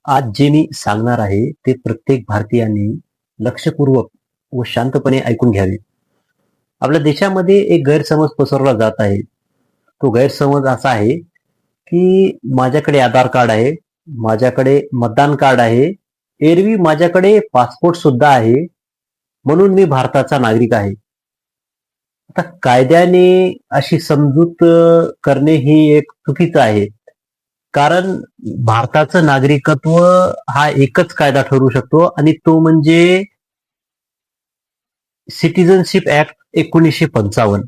आज जे मी सांगणार आहे ते प्रत्येक भारतीयांनी लक्षपूर्वक व शांतपणे ऐकून घ्यावे. आपल्या देशामध्ये एक गैरसमज पसरवला जात आहे. तो गैरसमज असा आहे की माझ्याकडे आधार कार्ड आहे, माझ्याकडे मतदान कार्ड आहे, एरवी माझ्याकडे पासपोर्ट सुद्धा आहे, म्हणून मी भारताचा नागरिक आहे. आता कायद्याने अशी समजूत करणे ही एक चुकीचं आहे. कारण भारताचं नागरिकत्व हा एकच कायदा ठरू शकतो आणि तो म्हणजे सिटिझनशिप ऍक्ट 1955.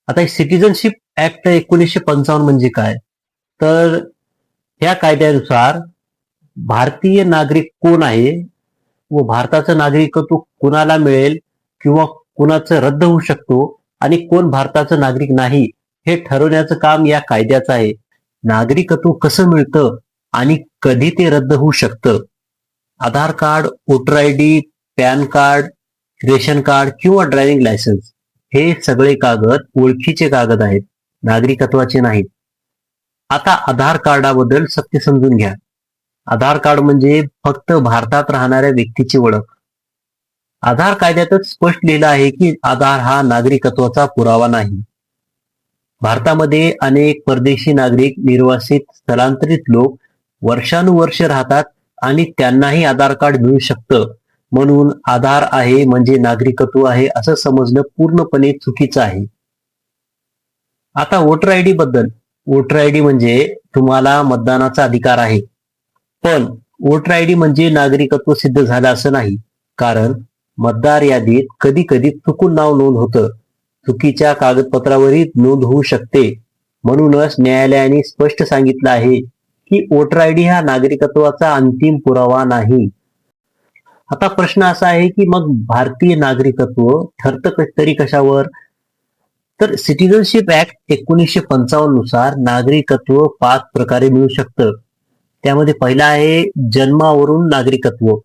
आता सिटिझनशिप ऍक्ट 1955 म्हणजे काय? तर ह्या कायद्यानुसार भारतीय नागरिक कोण आहे व भारताचं नागरिकत्व कुणाला मिळेल किंवा कुणाचं रद्द होऊ शकतो आणि कोण भारताचं नागरिक नाही हे ठरवण्याचं काम या कायद्याचं आहे. नागरिकत्व कसं मिळतं आणि कधी ते रद्द होऊ शकतं? Aadhaar card, voter I D, PAN card, ration card किंवा ड्रायव्हिंग लायसन्स हे सगळे कागद ओळखीचे कागद आहेत, नागरिकत्वाचे नाहीत. आता आधार कार्डाबद्दल सत्य समजून घ्या. आधार कार्ड म्हणजे फक्त भारतात राहणाऱ्या व्यक्तीची ओळख. आधार कायद्यातच स्पष्ट लिहिलं आहे की आधार हा नागरिकत्वाचा पुरावा नाही. भारतामध्ये अनेक परदेशी नागरिक, निर्वासित, स्थलांतरित लोक वर्षानुवर्ष राहतात आणि त्यांनाही आधार कार्ड मिळू शकतं. म्हणून आधार आहे म्हणजे नागरिकत्व आहे असं समजणं पूर्णपणे चुकीचं आहे. आता वोटर आय डी बद्दल. वोटर आय डी म्हणजे तुम्हाला मतदानाचा अधिकार आहे, पण वोटर आय डी म्हणजे नागरिकत्व सिद्ध झालं असं नाही. कारण मतदार यादीत कधी कधी चुकून नाव नोंद होतं, चुकीच्या कागदपत्रावरही नोंद होऊ शकते. म्हणूनच न्यायालयाने स्पष्ट सांगितलं आहे की वोटर आय डी हा नागरिकत्वाचा अंतिम पुरावा नाही. आता प्रश्न असा आहे की मग भारतीय नागरिकत्व ठरतं तरी कशावर? तर सिटिझनशिप ऍक्ट 1955 नुसार नागरिकत्व 5 प्रकारे मिळू शकतं. त्यामध्ये पहिला आहे जन्मावरून नागरिकत्व.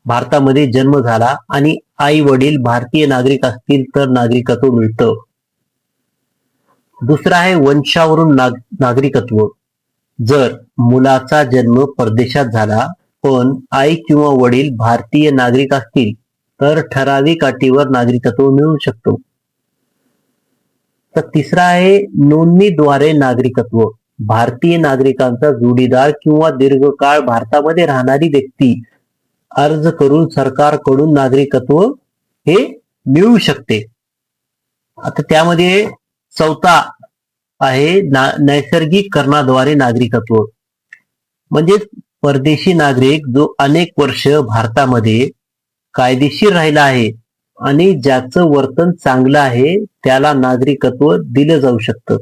भारतामध्ये जन्म झाला आणि आई वडील भारतीय नागरिक असतील तर नागरिकत्व मिळतं. दुसरं आहे वंशावरून नागरिकत्व. जर मुलाचा जन्म परदेशात झाला पण आई किंवा वडील भारतीय नागरिक असतील तर ठराविक अटीवर नागरिकत्व मिळू शकतो. तर तिसरा आहे नोंदणीद्वारे नागरिकत्व. भारतीय नागरिकांचा जोडीदार किंवा दीर्घकाळ भारतामध्ये राहणारी व्यक्ती अर्ज करून सरकारकडून नागरिकत्व हे मिळू शकते. आता त्यामध्ये चौथा आहे नैसर्गिकरणाद्वारे नागरिकत्व. म्हणजे परदेशी नागरिक जो अनेक वर्ष भारतामध्ये कायदेशीर राहिला आहे आणि ज्याचं वर्तन चांगलं आहे त्याला नागरिकत्व दिलं जाऊ शकतं.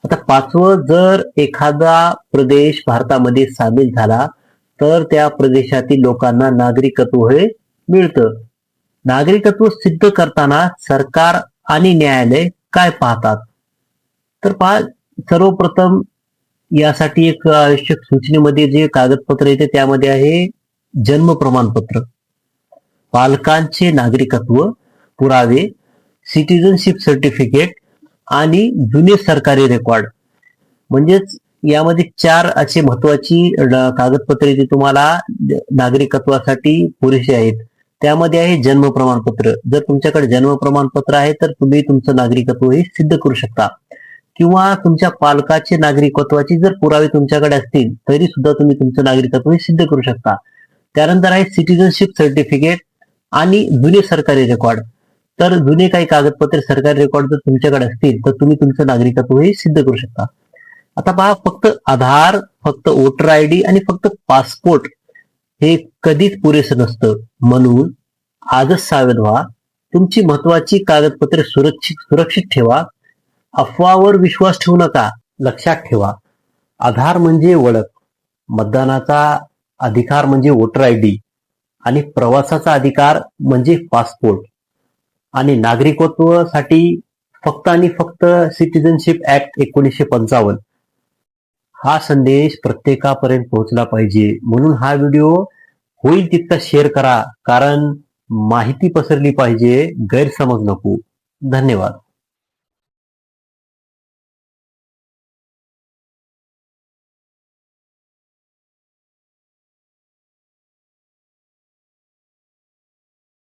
आता पाचवं, जर एखादा प्रदेश भारतामध्ये सामील झाला तर त्या प्रदेशातील लोकांना नागरिकत्व हे मिळतं. नागरिकत्व सिद्ध करताना सरकार आणि न्यायालय काय पाहतात? तर पहा, सर्वप्रथम यासाठी एक आवश्यक सूचनेमध्ये जे कागदपत्र येते त्यामध्ये आहे जन्म प्रमाणपत्र, पालकांचे नागरिकत्व पुरावे, सिटिझनशिप सर्टिफिकेट आणि जुने सरकारी रेकॉर्ड. म्हणजेच यामध्ये 4 असे महत्वाची कागदपत्रे जी तुम्हाला नागरिकत्वासाठी पुरेशी आहेत. त्यामध्ये आहे जन्म प्रमाणपत्र. जर तुमच्याकडे जन्म प्रमाणपत्र आहे तर तुम्ही तुमचं नागरिकत्व हे सिद्ध करू शकता. किंवा तुमच्या पालकाचे नागरिकत्वाचे जर पुरावे तुमच्याकडे असतील तरी सुद्धा तुम्ही तुमचं नागरिकत्व हे सिद्ध करू शकता. त्यानंतर आहे सिटिझनशिप सर्टिफिकेट आणि जुने सरकारी रेकॉर्ड. तर जुने काही कागदपत्रे, सरकारी रेकॉर्ड जर तुमच्याकडे असतील तर तुम्ही तुमचं नागरिकत्व हे सिद्ध करू शकता. आता पहा, फक्त आधार, फक्त वोटर आय डी आणि फक्त पासपोर्ट हे कधीच पुरेसं नसतं. म्हणून आजच सावध व्हा. तुमची महत्वाची कागदपत्रे सुरक्षित ठेवा. अफवावर विश्वास ठेवू नका. लक्षात ठेवा, आधार म्हणजे ओळख, मतदानाचा अधिकार म्हणजे वोटर आय डी आणि प्रवासाचा अधिकार म्हणजे पासपोर्ट आणि नागरिकत्वासाठी फक्त आणि फक्त सिटिझनशिप ऍक्ट 1955. हा संदेश प्रत्येकापर्यंत पोहोचला पाहिजे. म्हणून हा व्हिडिओ होईल तितका शेअर करा. कारण माहिती पसरली पाहिजे, गैरसमज नको. धन्यवाद.